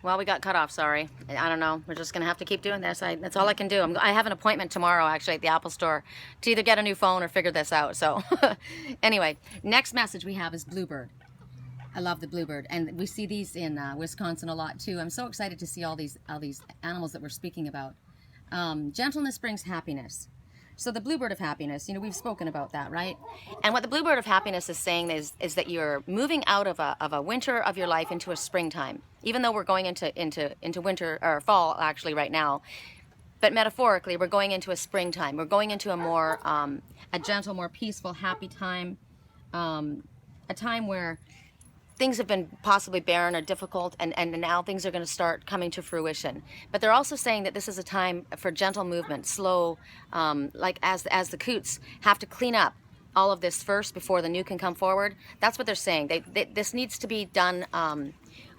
Well, we got cut off, sorry. I don't know. We're just going to have to keep doing this. That's all I can do. I have an appointment tomorrow, actually, at the Apple Store to either get a new phone or figure this out. So, anyway, next message we have is Bluebird. I love the Bluebird. And we see these in Wisconsin a lot, too. I'm so excited to see all these animals that we're speaking about. Gentleness brings happiness. So the Bluebird of happiness, you know, we've spoken about that, right? And what the Bluebird of happiness is saying is that you're moving out of a winter of your life into a springtime. Even though we're going into winter or fall actually right now, but metaphorically we're going into a springtime. We're going into a more a gentle, more peaceful, happy time, a time where things have been possibly barren or difficult, and now things are going to start coming to fruition. But they're also saying that this is a time for gentle movement, slow, like as the coots have to clean up all of this first before the new can come forward. That's what they're saying. This needs to be done.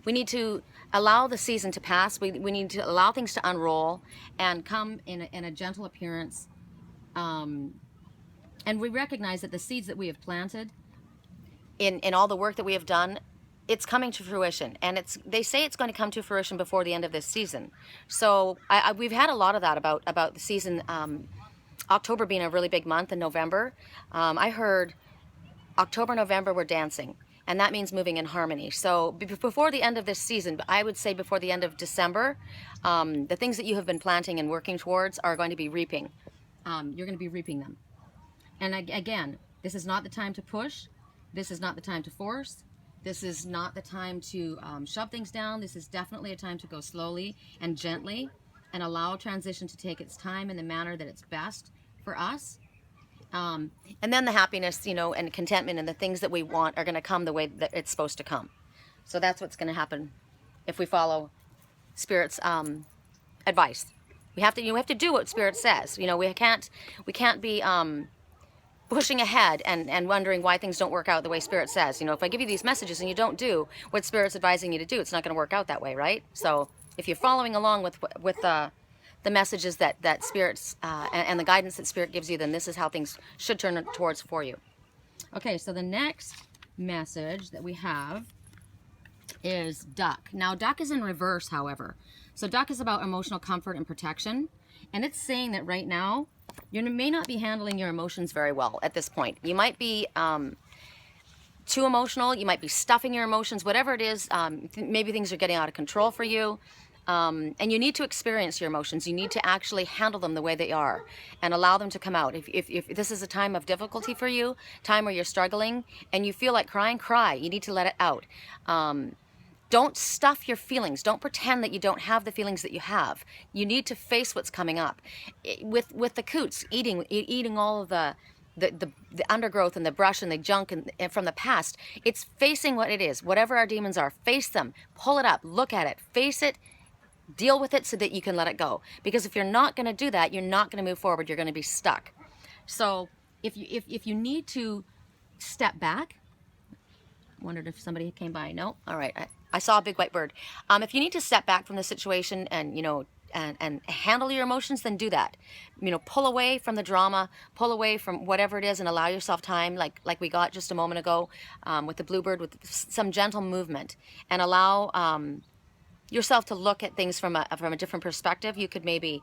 We need to allow the season to pass. We need to allow things to unroll and come in a gentle appearance. And we recognize that the seeds that we have planted, in all the work that we have done, it's coming to fruition, and they say it's going to come to fruition before the end of this season. So we've had a lot of that about the season. October being a really big month, and November. I heard October, November we're dancing, and that means moving in harmony. So before the end of this season, I would say before the end of December, the things that you have been planting and working towards are going to be reaping. You're going to be reaping them. And again, this is not the time to push. This is not the time to force. This is not the time to shove things down. This is definitely a time to go slowly and gently and allow transition to take its time in the manner that it's best for us. And then the happiness, you know, and contentment and the things that we want are going to come the way that it's supposed to come. So that's what's going to happen if we follow Spirit's advice. We have to do what Spirit says. You know, we can't be pushing ahead and wondering why things don't work out the way Spirit says. You know, if I give you these messages and you don't do what Spirit's advising you to do, it's not going to work out that way, right? So if you're following along with the messages that Spirit's and the guidance that Spirit gives you, then this is how things should turn towards for you. Okay, so the next message that we have is Duck. Now, Duck is in reverse, however. So Duck is about emotional comfort and protection, and it's saying that right now you may not be handling your emotions very well at this point. You might be too emotional. You might be stuffing your emotions, whatever it is. Maybe things are getting out of control for you. And you need to experience your emotions. You need to actually handle them the way they are and allow them to come out. If this is a time of difficulty for you, time where you're struggling and you feel like crying, cry. You need to let it out. Don't stuff your feelings. Don't pretend that you don't have the feelings that you have. You need to face what's coming up. With the coots eating all of the undergrowth and the brush and the junk and from the past, it's facing what it is. Whatever our demons are, face them, pull it up, look at it, face it, deal with it so that you can let it go. Because if you're not going to do that, you're not going to move forward. You're going to be stuck. So if you need to step back, wondered if somebody came by. No, all right. I saw a big white bird. If you need to step back from the situation and, you know, and handle your emotions, then do that. You know, pull away from the drama, pull away from whatever it is, and allow yourself time, like we got just a moment ago with the Bluebird, with some gentle movement, and allow yourself to look at things from a different perspective. You could maybe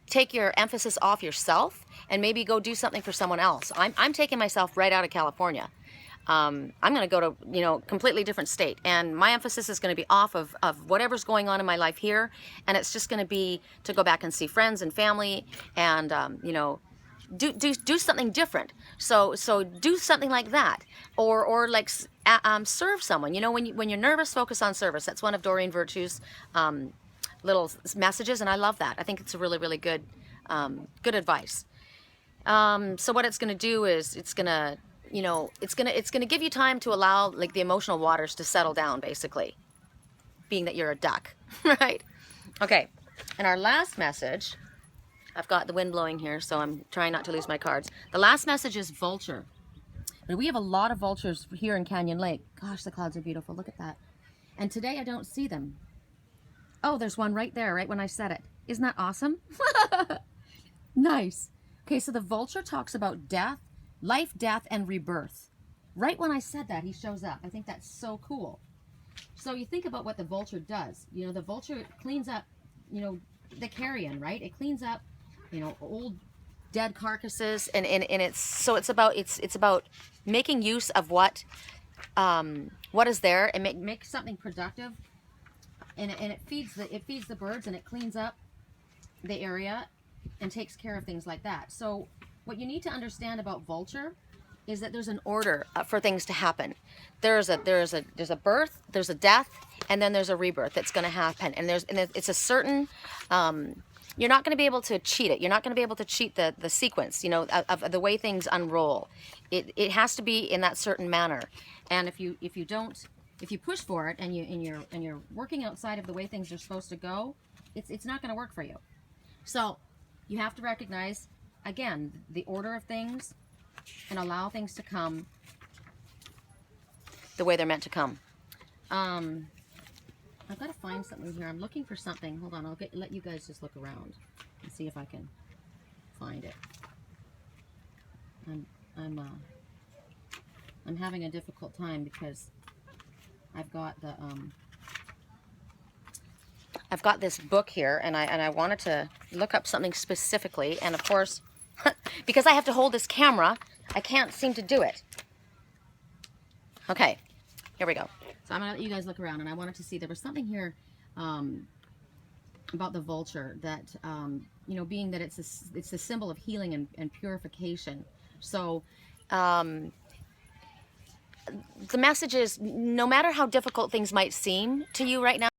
take your emphasis off yourself and maybe go do something for someone else. I'm taking myself right out of California. I'm going to go to, you know, completely different state, and my emphasis is going to be off of whatever's going on in my life here, and it's just going to be to go back and see friends and family, and you know, do something different. So do something like that, or like serve someone. You know, when you're nervous, focus on service. That's one of Doreen Virtue's little messages, and I love that. I think it's a really, really good good advice. So what it's going to do is it's going to, you know, it's gonna give you time to allow like the emotional waters to settle down, basically, being that you're a duck, right? Okay, and our last message, I've got the wind blowing here, so I'm trying not to lose my cards. The last message is Vulture. And we have a lot of vultures here in Canyon Lake. Gosh, the clouds are beautiful. Look at that. And today I don't see them. Oh, there's one right there, right when I said it. Isn't that awesome? Nice. Okay, so the Vulture talks about death, life, death, and rebirth. Right when I said that, he shows up. I think that's so cool. So you think about what the vulture does. You know, the vulture cleans up, you know, the carrion, right? It cleans up, you know, old dead carcasses, and it's so it's about making use of what is there, and make something productive, and it feeds the birds, and it cleans up the area and takes care of things like that. So what you need to understand about Vulture is that there's an order for things to happen. There's a birth, there's a death, and then there's a rebirth that's going to happen. And it's a certain you're not going to be able to cheat it. You're not going to be able to cheat the sequence, you know, of the way things unroll. It has to be in that certain manner. And if you push for it and you're working outside of the way things are supposed to go, it's not going to work for you. So you have to recognize, again, the order of things and allow things to come the way they're meant to come. I've got to find something here. I'm looking for something. Hold on, let you guys just look around and see if I can find it. I'm having a difficult time because I've got this book here, and I wanted to look up something specifically, and of course, because I have to hold this camera, I can't seem to do it. Okay, here we go. So I'm gonna let you guys look around, and I wanted to see, there was something here about the vulture that, you know, being that it's a symbol of healing and purification. So the message is, no matter how difficult things might seem to you right now,